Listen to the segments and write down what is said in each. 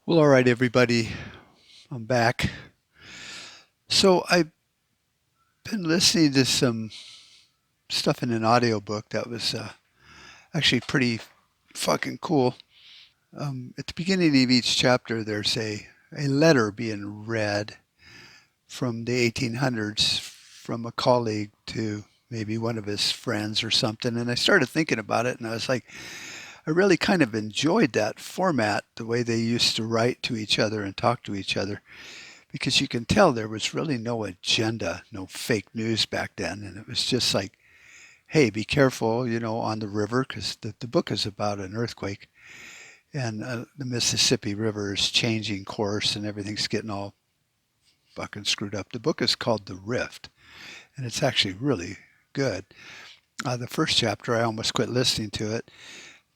Well, all right, everybody, I'm back. So I've been listening to some stuff in an audiobook that was actually pretty fucking cool. At the beginning of each chapter, there's a letter being read from the 1800s from a colleague to maybe one of his friends or something. And I started thinking about it, and I was like, I really kind of enjoyed that format, the way they used to write to each other and talk to each other, because you can tell there was really no agenda, no fake news back then. And it was just like, hey, be careful, on the river, because the book is about an earthquake. And the Mississippi River is changing course and everything's getting all fucking screwed up. The book is called The Rift, and it's actually really good. The first chapter, I almost quit listening to it,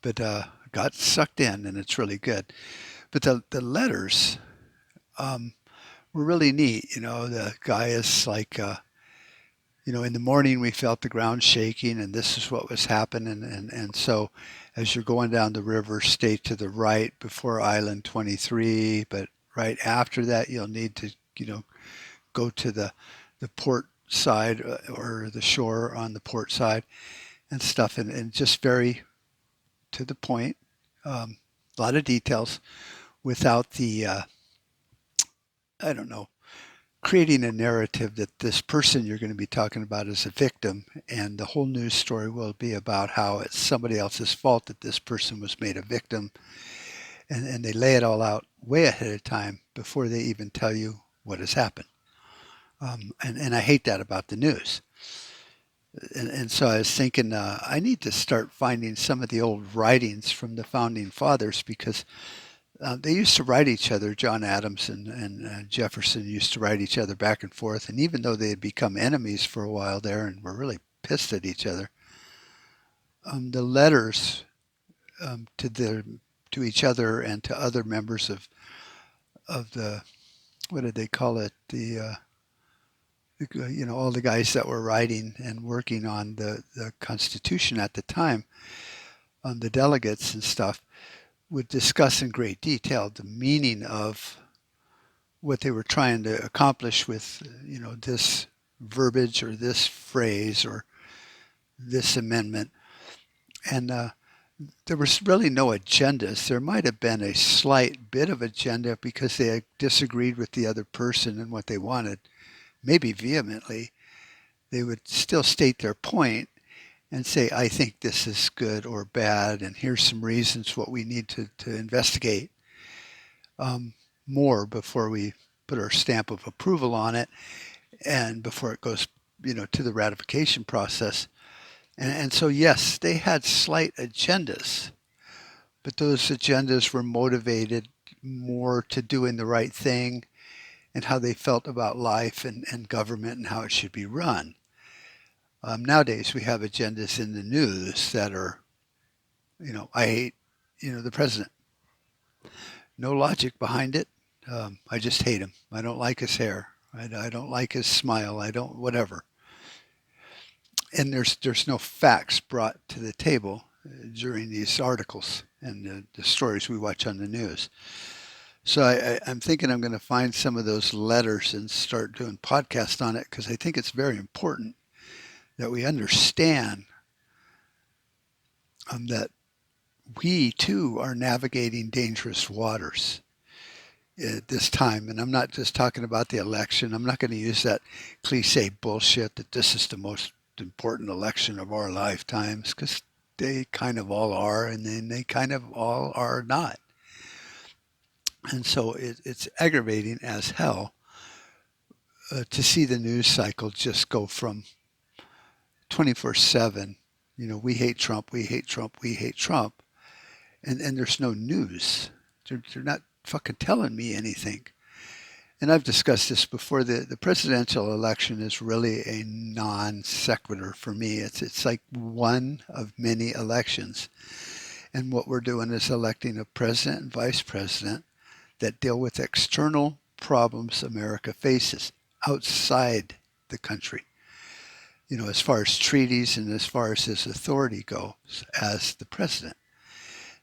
but got sucked in, and it's really good. But the letters were really neat. The guy is like, in the morning we felt the ground shaking, and this is what was happening. And so as you're going down the river, stay to the right before Island 23, but right after that, you'll need to, go to the port side or the shore on the port side and stuff, and just very to the point. A lot of details without the, I don't know, creating a narrative that this person you're going to be talking about is a victim, and the whole news story will be about how it's somebody else's fault that this person was made a victim, and they lay it all out way ahead of time before they even tell you what has happened. And I hate that about the news. And so I was thinking, I need to start finding some of the old writings from the founding fathers, because they used to write each other. John Adams and Jefferson used to write each other back and forth. And even though they had become enemies for a while there and were really pissed at each other, the letters to each other and to other members of the, what did they call it, all the guys that were writing and working on the Constitution at the time, the delegates and stuff, would discuss in great detail the meaning of what they were trying to accomplish with, this verbiage or this phrase or this amendment. And there was really no agendas. There might have been a slight bit of agenda because they disagreed with the other person and what they wanted, maybe vehemently. They would still state their point and say, I think this is good or bad, and here's some reasons what we need to investigate more before we put our stamp of approval on it and before it goes, to the ratification process. And so, yes, they had slight agendas, but those agendas were motivated more to doing the right thing and how they felt about life and government and how it should be run. Nowadays, we have agendas in the news that are, I hate, the president. No logic behind it. I just hate him. I don't like his hair. I don't like his smile. I don't, whatever. And there's no facts brought to the table during these articles and the stories we watch on the news. So I'm thinking I'm going to find some of those letters and start doing podcasts on it, because I think it's very important that we understand that we too are navigating dangerous waters at this time. And I'm not just talking about the election. I'm not going to use that cliche bullshit that this is the most important election of our lifetimes, because they kind of all are, and then they kind of all are not. And so it's aggravating as hell to see the news cycle just go from 24/7. We hate Trump, we hate Trump, we hate Trump, and there's no news. They're not fucking telling me anything. And I've discussed this before. The presidential election is really a non sequitur for me. It's like one of many elections. And what we're doing is electing a president and vice president that deal with external problems America faces outside the country, as far as treaties and as far as his authority goes as the president.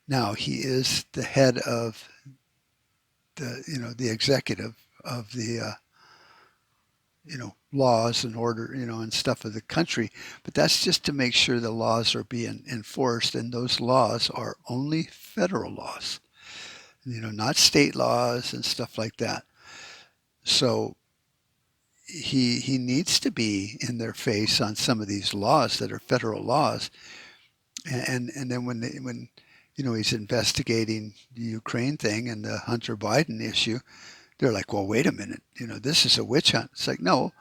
Now, he is the head of the executive of the laws and order, and stuff of the country. But that's just to make sure the laws are being enforced, and those laws are only federal laws, not state laws and stuff like that. So he needs to be in their face on some of these laws that are federal laws. And then when he's investigating the Ukraine thing and the Hunter Biden issue, they're like, well, wait a minute, this is a witch hunt. It's like, no,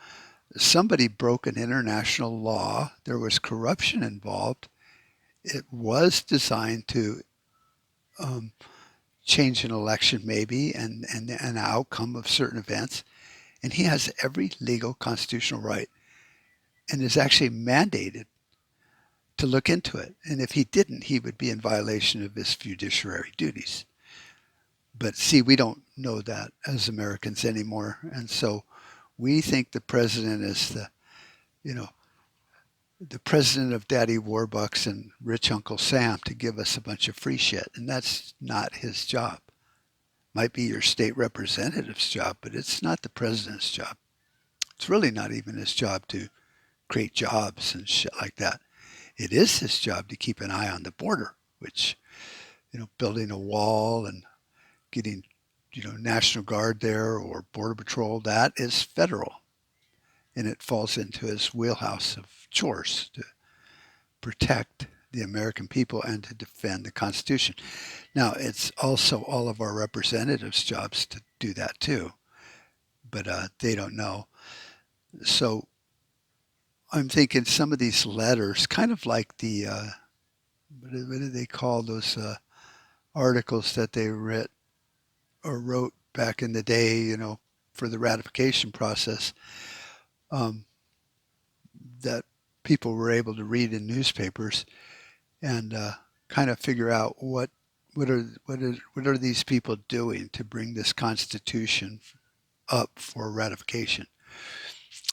somebody broke an international law. There was corruption involved. It was designed to change an election maybe and an outcome of certain events. And he has every legal constitutional right and is actually mandated to look into it. And if he didn't, he would be in violation of his fiduciary duties. But see, we don't know that as Americans anymore. And so we think the president is the president of Daddy Warbucks and Rich Uncle Sam to give us a bunch of free shit. And that's not his job. Might be your state representative's job, but it's not the president's job. It's really not even his job to create jobs and shit like that. It is his job to keep an eye on the border, which, building a wall and getting, National Guard there or Border Patrol, that is federal. And it falls into his wheelhouse of chores to protect the American people and to defend the Constitution. Now, it's also all of our representatives' jobs to do that too, but they don't know. So I'm thinking some of these letters, kind of like the, what do they call those articles that they wrote back in the day, for the ratification process, that people were able to read in newspapers and kind of figure out what are these people doing to bring this Constitution up for ratification.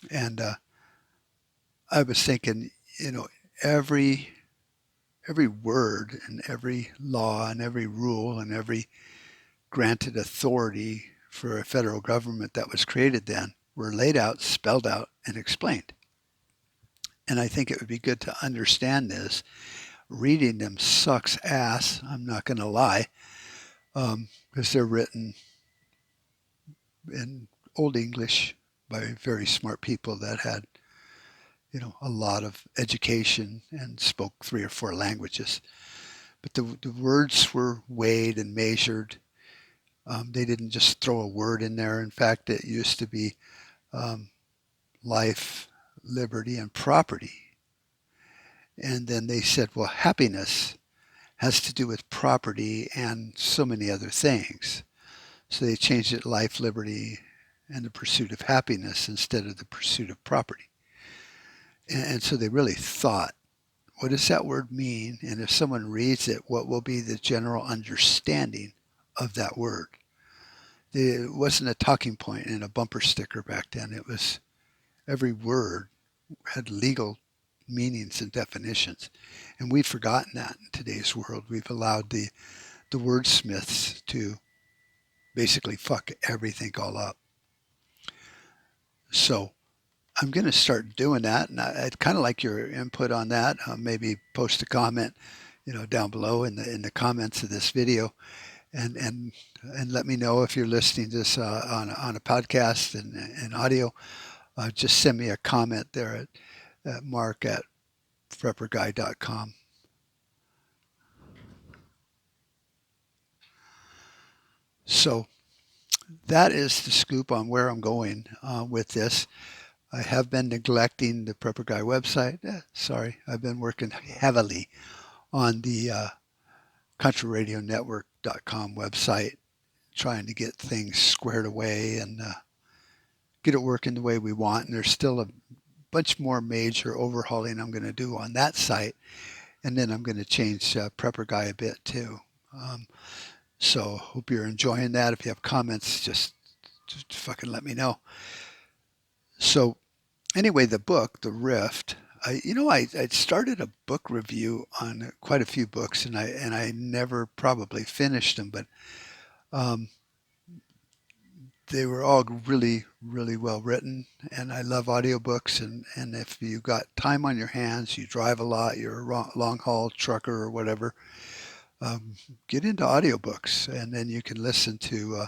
And I was thinking, every word and every law and every rule and every granted authority for a federal government that was created then were laid out, spelled out, and explained. And I think it would be good to understand this. Reading them sucks ass, I'm not going to lie, because they're written in Old English by very smart people that had a lot of education and spoke 3 or 4 languages. But the words were weighed and measured. They didn't just throw a word in there. In fact, it used to be life, liberty, and property. And then they said, well, happiness has to do with property and so many other things. So they changed it life, liberty, and the pursuit of happiness instead of the pursuit of property. And so they really thought, what does that word mean? And if someone reads it, what will be the general understanding of that word? It wasn't a talking point in a bumper sticker back then. It was every word had legal meanings and definitions. And we've forgotten that in today's world. We've allowed the wordsmiths to basically fuck everything all up. So I'm going to start doing that, and I'd kind of like your input on that. Maybe post a comment, down below in the comments of this video, and let me know if you're listening to this on a podcast and audio. Just send me a comment there at mark@prepperguy.com. So that is the scoop on where I'm going with this. I have been neglecting the Prepper Guy website. Sorry, I've been working heavily on the countryradionetwork.com website, trying to get things squared away and get it working the way we want. And there's still a bunch more major overhauling I'm going to do on that site. And then I'm going to change Prepper Guy a bit too. So hope you're enjoying that. If you have comments, just fucking let me know. So anyway, the book, The Rift, I started a book review on quite a few books, and I never probably finished them. But they were all really, really well written, and I love audiobooks. And if you got time on your hands, you drive a lot, you're a long haul trucker or whatever, um, get into audiobooks, and then you can listen to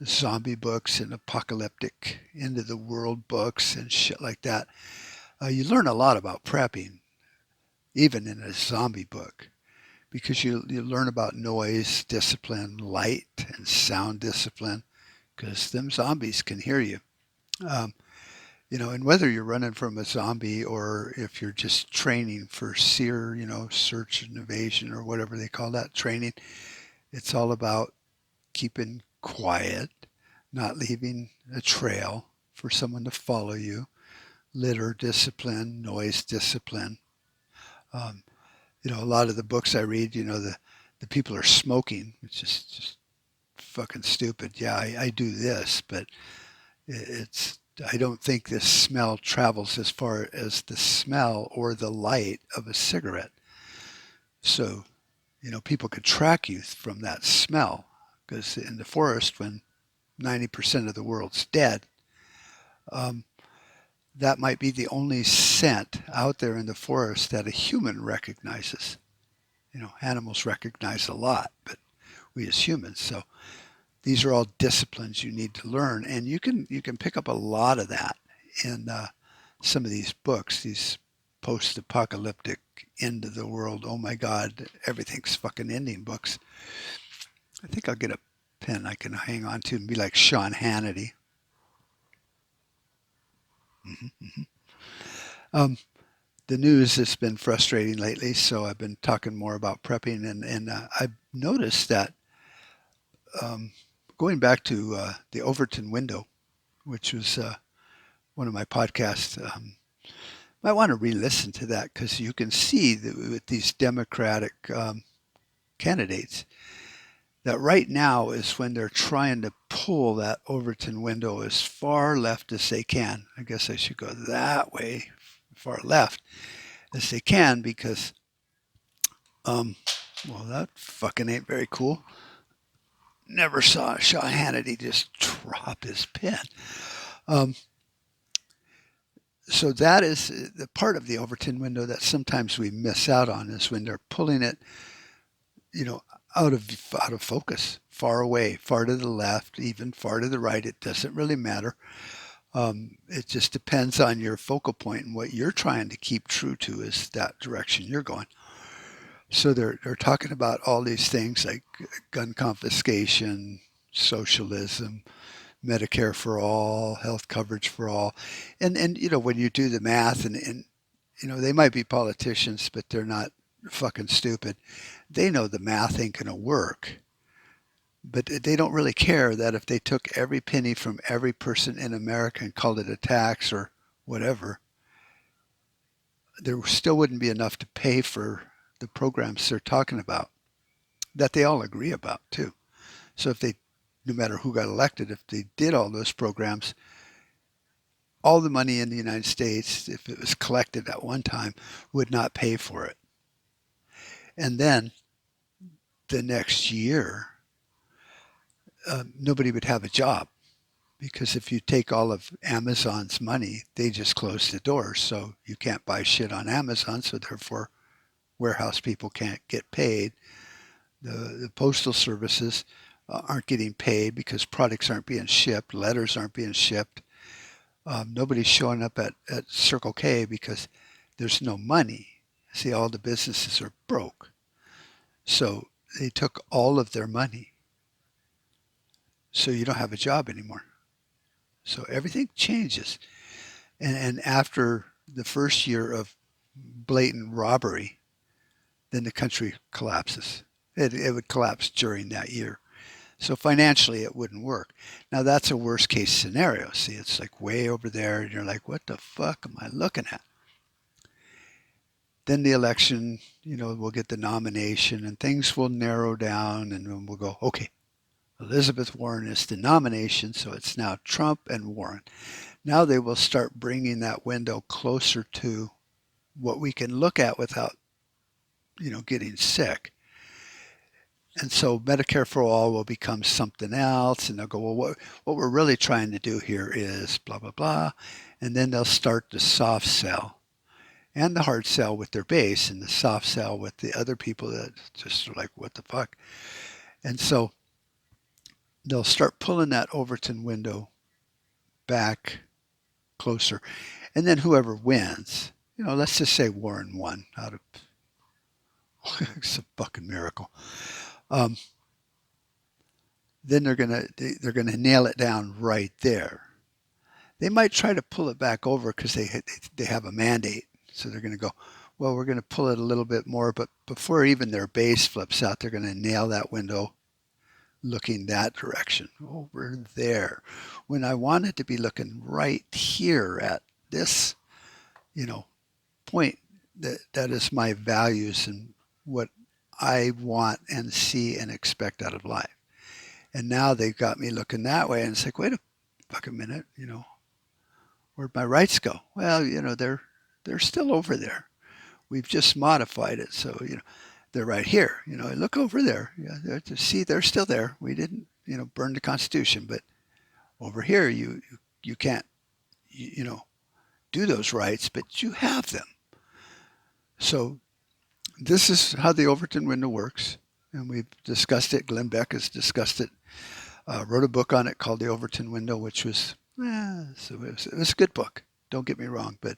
zombie books and apocalyptic end of the world books and shit like that. You learn a lot about prepping, even in a zombie book, because you learn about noise discipline, light and sound discipline, because them zombies can hear you. Um, and whether you're running from a zombie or if you're just training for SEER, search and evasion or whatever they call that training, it's all about keeping quiet, not leaving a trail for someone to follow you, litter discipline, noise discipline. Um, a lot of the books I read, the people are smoking, which is just fucking stupid. Yeah, I do this, but it's I don't think this smell travels as far as the smell or the light of a cigarette. So, people could track you from that smell because in the forest, when 90% of the world's dead, um, that might be the only scent out there in the forest that a human recognizes. Animals recognize a lot, but we as humans. So these are all disciplines you need to learn, and you can pick up a lot of that in some of these books, these post-apocalyptic end of the world. Oh my God, everything's fucking ending books. I think I'll get a pen I can hang on to and be like Sean Hannity. Mm-hmm. Um, the news has been frustrating lately, so I've been talking more about prepping, and I've noticed that um, going back to the Overton Window, which was one of my podcasts. Might want to re-listen to that because you can see that with these Democratic candidates that right now is when they're trying to pull that Overton Window as far left as they can. I guess I should go that way, far left as they can because, um, well, that fucking ain't very cool. Never saw Sean Hannity just drop his pen. Um, so that is the part of the Overton Window that sometimes we miss out on is when they're pulling it, you know, out of focus, far away, far to the left, even far to the right. It doesn't really matter. It just depends on your focal point, and what you're trying to keep true to is that direction you're going. So they're talking about all these things like gun confiscation, socialism, Medicare for all, health coverage for all. And when you do the math and they might be politicians, but they're not fucking stupid. They know the math ain't gonna work. But they don't really care that if they took every penny from every person in America and called it a tax or whatever, there still wouldn't be enough to pay for the programs they're talking about that they all agree about too. So if they, no matter who got elected, if they did all those programs, all the money in the United States, if it was collected at one time, would not pay for it. And then the next year, nobody would have a job because if you take all of Amazon's money, they just close the doors. So you can't buy shit on Amazon. So therefore, warehouse people can't get paid. The postal services aren't getting paid because products aren't being shipped, letters aren't being shipped. Nobody's showing up at Circle K because there's no money. See, all the businesses are broke. So they took all of their money. So you don't have a job anymore. So everything changes. And after the first year of blatant robbery, then the country collapses. It would collapse during that year. So financially, it wouldn't work. Now, that's a worst case scenario. See, it's like way over there, and you're like, what the fuck am I looking at? Then the election, we'll get the nomination, and things will narrow down, and then we'll go, okay, Elizabeth Warren is the nomination, so it's now Trump and Warren. Now they will start bringing that window closer to what we can look at without, getting sick. And so Medicare for all will become something else, and they'll go, well, what we're really trying to do here is blah, blah, blah. And then they'll start the soft sell and the hard sell with their base and the soft sell with the other people that just are like, what the fuck? And so they'll start pulling that Overton window back closer. And then whoever wins, let's just say Warren won out of it's a fucking miracle. Um, then they're gonna nail it down right there. They might try to pull it back over because they have a mandate. So they're going to go, well, we're going to pull it a little bit more, but before even their base flips out, they're going to nail that window looking that direction over there. When I wanted to be looking right here at this, point that is my values and what I want and see and expect out of life. And now they've got me looking that way, and it's like, wait a fucking minute, where'd my rights go? Well, they're still over there. We've just modified it, so they're right here. Look over there. Yeah, see, they're still there. We didn't, burn the Constitution, but over here, you can't, do those rights, but you have them. So this is how the Overton window works, and we've discussed it. Glenn Beck has discussed it. Wrote a book on it called The Overton Window, which was so it was a good book. Don't get me wrong, but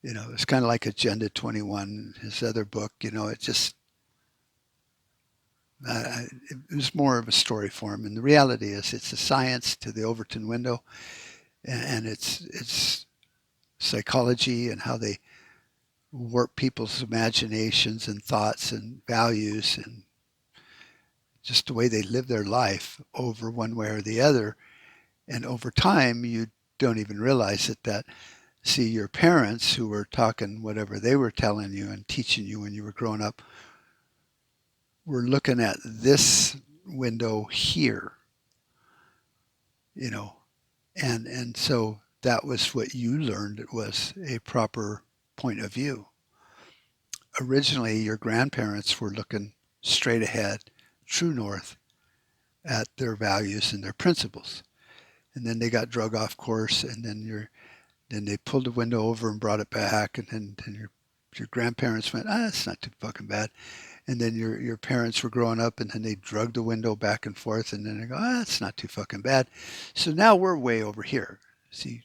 it's kind of like Agenda 21. His other book, it just it was more of a story form. And the reality is, it's a science to the Overton window, and it's psychology and how they warp people's imaginations and thoughts and values and just the way they live their life over one way or the other. And over time, you don't even realize it that, see, your parents who were talking whatever they were telling you and teaching you when you were growing up were looking at this window here, and so that was what you learned. It was a proper point of view. Originally, your grandparents were looking straight ahead, true north, at their values and their principles. And then they got drug off course, and then they pulled the window over and brought it back, and then your grandparents went, it's not too fucking bad. And then your parents were growing up, and then they drug the window back and forth, and then they go, it's not too fucking bad. So now we're way over here. See,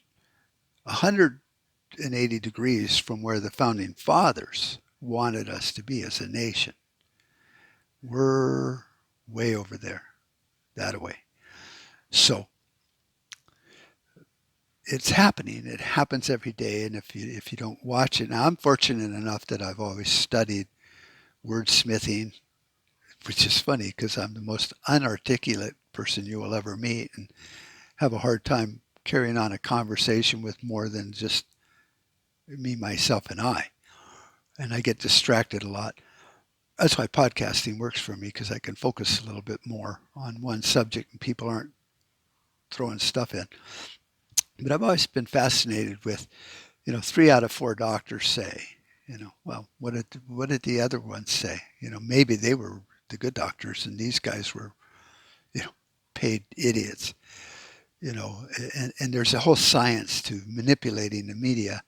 180 degrees from where the founding fathers wanted us to be as a nation. We're way over there, that way. So it's happening. It happens every day, and if you don't watch it, now I'm fortunate enough that I've always studied wordsmithing, which is funny because I'm the most unarticulate person you will ever meet, and have a hard time carrying on a conversation with more than just me, myself, and I. And I get distracted a lot. That's why podcasting works for me, because I can focus a little bit more on one subject and people aren't throwing stuff in. But I've always been fascinated with, 3 out of 4 doctors say, well, what did the other ones say? Maybe they were the good doctors and these guys were, paid idiots, and there's a whole science to manipulating the media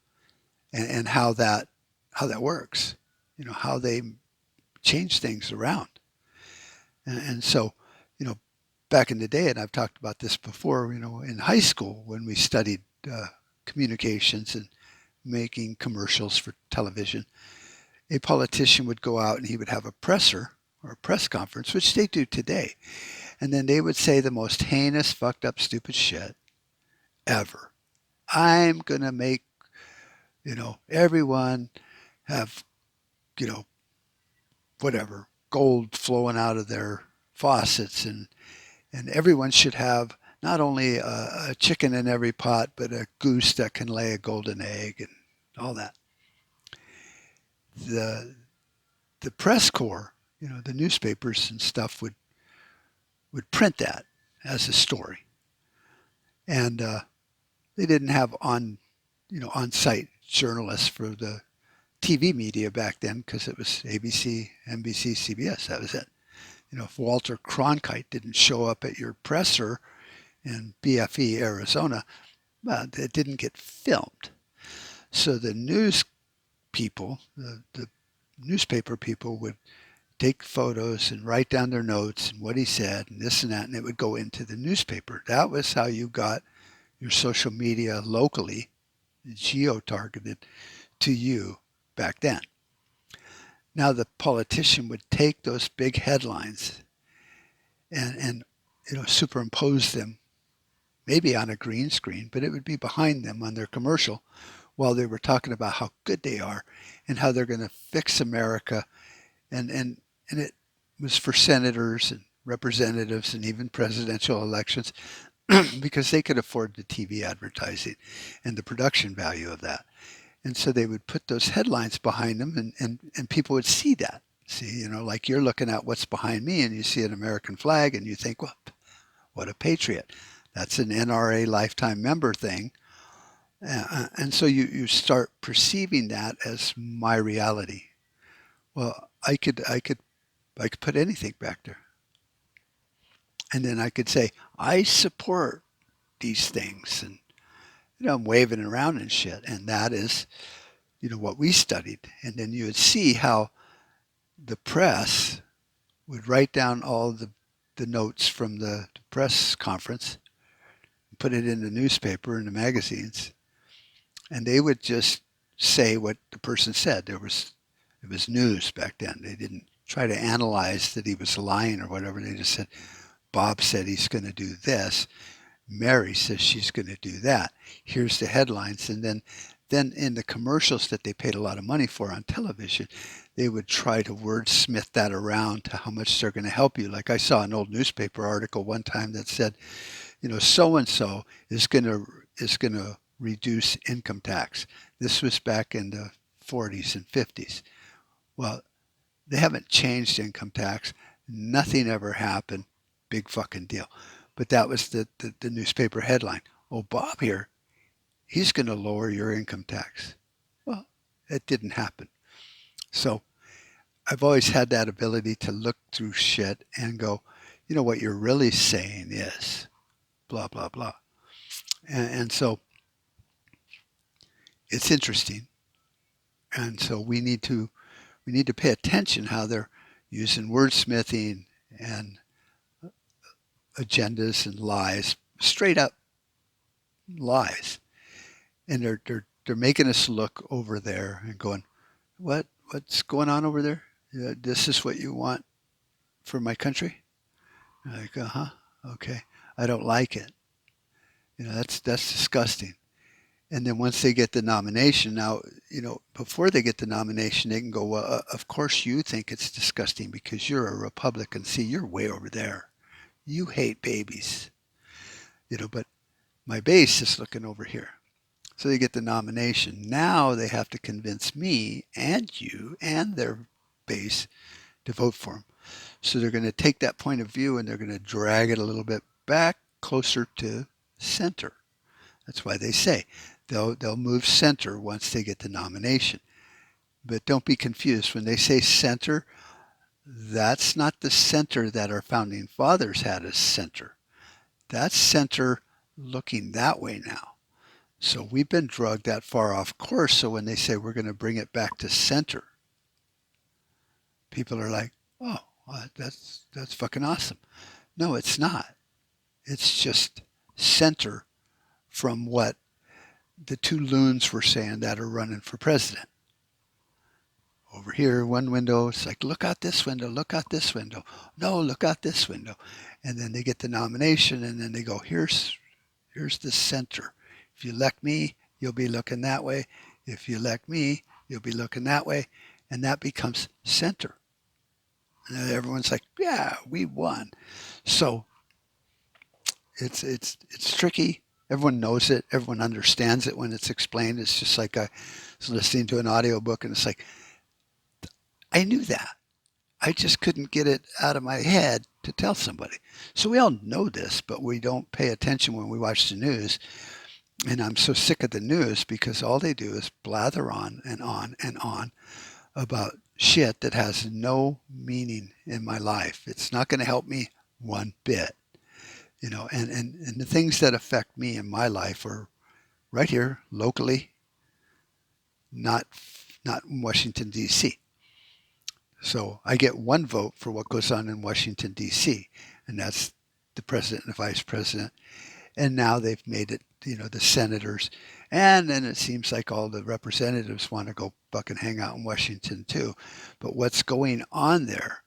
and how that works, how they change things around. And so, back in the day, and I've talked about this before, in high school when we studied communications and making commercials for television, a politician would go out and he would have a presser or a press conference, which they do today. And then they would say the most heinous, fucked up, stupid shit ever. I'm going to make, everyone have, whatever, gold flowing out of their faucets, and everyone should have not only a chicken in every pot, but a goose that can lay a golden egg and all that. The press corps, the newspapers and stuff would print that as a story. And they didn't have on-site journalists for the TV media back then, because it was ABC, NBC, CBS. That was it. if Walter Cronkite didn't show up at your presser in BFE, Arizona, well, it didn't get filmed. So the news people, the newspaper people would take photos and write down their notes and what he said and this and that, and it would go into the newspaper. That was how you got your social media locally geo-targeted to you back then. Now the politician would take those big headlines and superimpose them maybe on a green screen, but it would be behind them on their commercial while they were talking about how good they are and how they're going to fix America. And it was for senators and representatives and even presidential elections because they could afford the TV advertising and the production value of that. And so they would put those headlines behind them and people would see that. See, like you're looking at what's behind me and you see an American flag and you think, well, what a patriot. That's an NRA lifetime member thing. And so you start perceiving that as my reality. Well, I could put anything back there. And then I could say, I support these things. And, I'm waving around and shit. And that is, what we studied. And then you would see how the press would write down all the notes from the press conference, put it in the newspaper and the magazines. And they would just say what the person said. It was news back then. They didn't try to analyze that he was lying or whatever. They just said, Bob said he's going to do this. Mary says she's going to do that. Here's the headlines. And then in the commercials that they paid a lot of money for on television, they would try to wordsmith that around to how much they're going to help you. Like I saw an old newspaper article one time that said, so-and-so is going to reduce income tax. This was back in the 40s and 50s. Well, they haven't changed income tax. Nothing ever happened. Big fucking deal. But that was the newspaper headline. Oh, Bob here, he's going to lower your income tax. Well, it didn't happen. So I've always had that ability to look through shit and go, what you're really saying is blah, blah, blah. And so it's interesting. And so we need to pay attention how they're using wordsmithing and agendas and lies, straight up lies. And they're making us look over there and going, what's going on over there? This is what you want for my country? Like, okay. I don't like it. That's disgusting. And then once they get the nomination, now, before they get the nomination, they can go, well, of course you think it's disgusting because you're a Republican. See, you're way over there. You hate babies. But my base is looking over here. So they get the nomination. Now they have to convince me and you and their base to vote for them. So they're going to take that point of view and they're going to drag it a little bit back closer to center. That's why they say they'll move center once they get the nomination. But don't be confused. When they say center, that's not the center that our founding fathers had as center. That's center looking that way now. So we've been drugged that far off course. So when they say we're going to bring it back to center, people are like, oh, that's fucking awesome. No, it's not. It's just center from what the two loons were saying that are running for president. Over here, one window, it's like, look out this window, look out this window. No, look out this window. And then they get the nomination and then they go, here's the center. If you elect me, you'll be looking that way. If you elect me, you'll be looking that way. And that becomes center. And everyone's like, yeah, we won. So it's tricky. Everyone knows it. Everyone understands it when it's explained. It's just like I was listening to an audiobook and it's like, I knew that. I just couldn't get it out of my head to tell somebody. So we all know this, but we don't pay attention when we watch the news. And I'm so sick of the news because all they do is blather on and on and on about shit that has no meaning in my life. It's not going to help me one bit, and the things that affect me in my life are right here locally, not in Washington D.C. So I get one vote for what goes on in Washington D.C., and that's the president and the vice president. And now they've made it, the senators, and then it seems like all the representatives want to go fucking hang out in Washington too. But what's going on there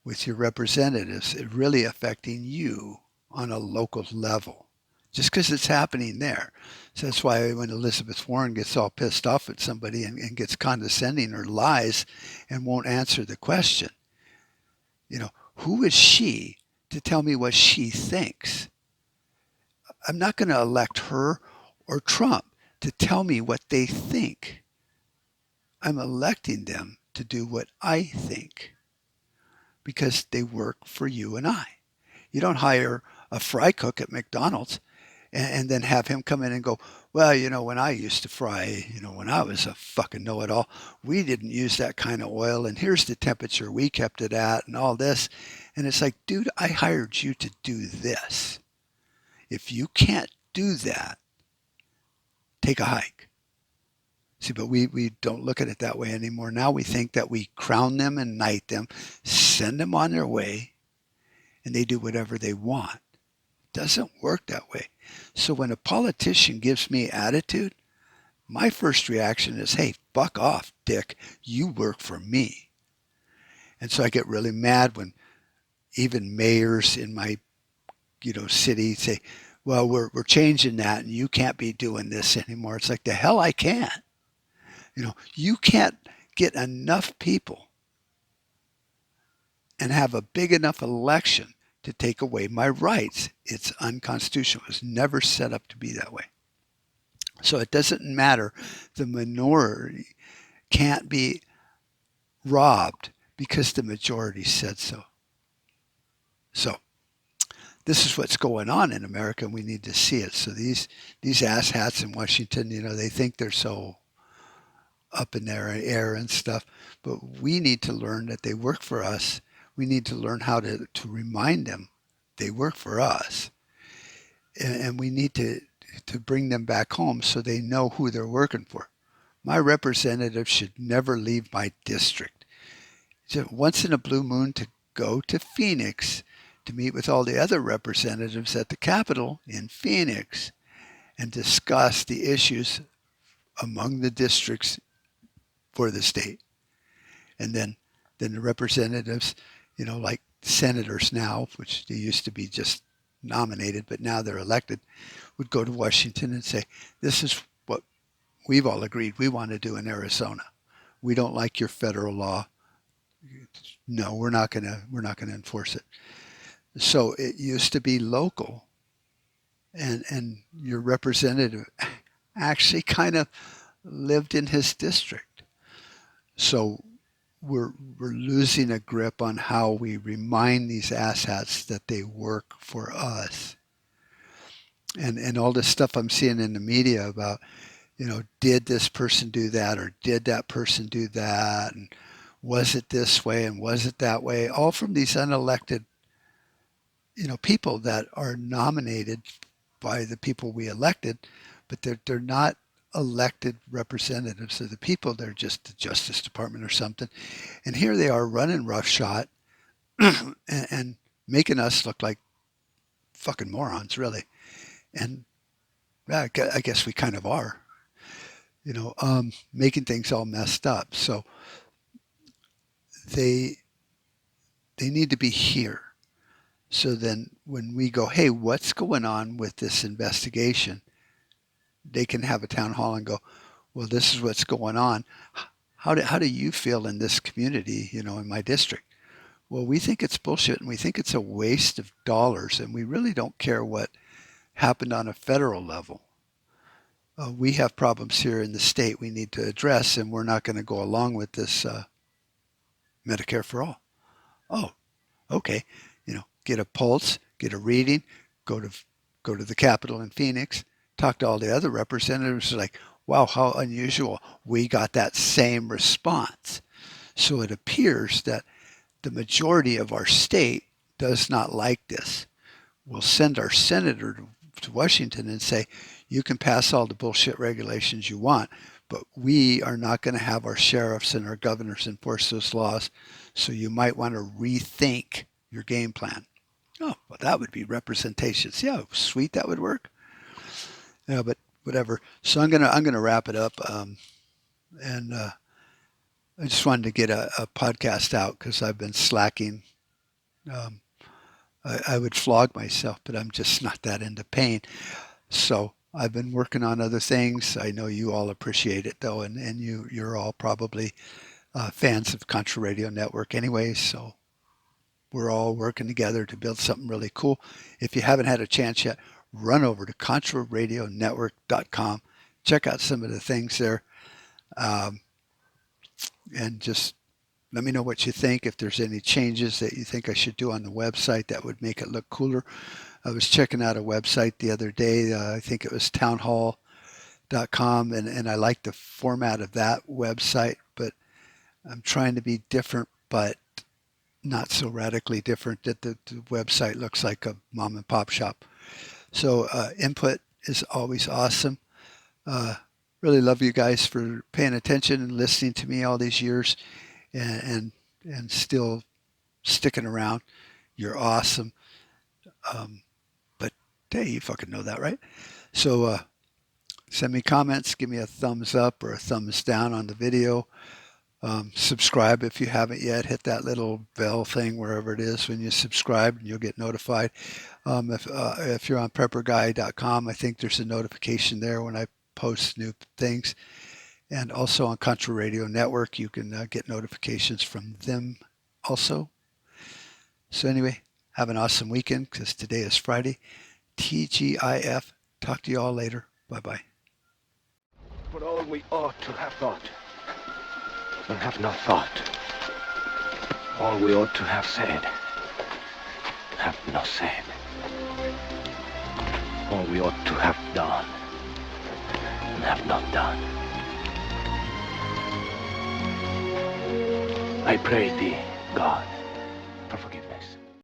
with your representatives is really affecting you on a local level, just because it's happening there. So that's why when Elizabeth Warren gets all pissed off at somebody and gets condescending or lies and won't answer the question, who is she to tell me what she thinks? I'm not going to elect her or Trump to tell me what they think. I'm electing them to do what I think because they work for you and I. You don't hire a fry cook at McDonald's and then have him come in and go, well, when I used to fry, when I was a fucking know-it-all, we didn't use that kind of oil, and here's the temperature we kept it at and all this. And it's like, dude, I hired you to do this. If you can't do that, take a hike. See, but we don't look at it that way anymore. Now we think that we crown them and knight them, send them on their way, and they do whatever they want. It doesn't work that way. So when a politician gives me attitude, my first reaction is, hey, fuck off, dick. You work for me. And so I get really mad when even mayors in my city say, well, we're changing that and you can't be doing this anymore. It's like, the hell I can't. You can't get enough people and have a big enough election to take away my rights. It's unconstitutional. It was never set up to be that way. So it doesn't matter. The minority can't be robbed because the majority said so. So this is what's going on in America, and we need to see it. So these asshats in Washington, they think they're so up in their air and stuff, but we need to learn that they work for us. We need to learn how to remind them they work for us, and we need to bring them back home so they know who they're working for. My representative should never leave my district. Just once in a blue moon to go to Phoenix to meet with all the other representatives at the Capitol in Phoenix and discuss the issues among the districts for the state. And then the representatives, like senators now, which they used to be just nominated, but now they're elected, would go to Washington and say, this is what we've all agreed we want to do in Arizona. We don't like your federal law. No, we're not going to enforce it. So it used to be local, and your representative actually kind of lived in his district. So we're losing a grip on how we remind these asshats that they work for us. And all this stuff I'm seeing in the media about, did this person do that or did that person do that? And was it this way and was it that way? All from these unelected, people that are nominated by the people we elected, but they're not elected representatives of the people. They're just the Justice Department or something. And here they are running roughshod and making us look like fucking morons, really. And I guess we kind of are, making things all messed up. So they need to be here. So then when we go, hey, what's going on with this investigation? They can have a town hall and go, well, this is what's going on. How do you feel in this community, in my district? Well, we think it's bullshit and we think it's a waste of dollars, and we really don't care what happened on a federal level. We have problems here in the state we need to address, and we're not going to go along with this Medicare for all. Oh, okay. Get a pulse, get a reading, go to the Capitol in Phoenix, talk to all the other representatives. Like, wow, how unusual. We got that same response. So it appears that the majority of our state does not like this. We'll send our senator to Washington and say, you can pass all the bullshit regulations you want, but we are not going to have our sheriffs and our governors enforce those laws. So you might want to rethink your game plan. Oh, well, that would be representation. See how sweet that would work? Yeah, but whatever. So I'm gonna wrap it up, and I just wanted to get a podcast out because I've been slacking. Um, I would flog myself, but I'm just not that into pain. So I've been working on other things. I know you all appreciate it though, and you're all probably fans of Contra Radio Network anyway. So we're all working together to build something really cool. If you haven't had a chance yet, run over to contraradionetwork.com. Check out some of the things there, and just let me know what you think. If there's any changes that you think I should do on the website that would make it look cooler. I was checking out a website the other day. I think it was townhall.com, and I like the format of that website, but I'm trying to be different, but not so radically different that the website looks like a mom and pop shop. So input is always awesome. Really love you guys for paying attention and listening to me all these years, and still sticking around. You're awesome. But hey, you fucking know that, right? So send me comments, give me a thumbs up or a thumbs down on the video. Subscribe if you haven't yet. Hit that little bell thing wherever it is when you subscribe, and you'll get notified. If you're on prepperguy.com, I think there's a notification there when I post new things. And also on Contra Radio Network, you can get notifications from them also. So anyway, have an awesome weekend because today is Friday. TGIF. Talk to you all later. Bye-bye. But all we ought to have thought, and have not thought. All we ought to have said, have not said. All we ought to have done, and have not done. I pray thee, God,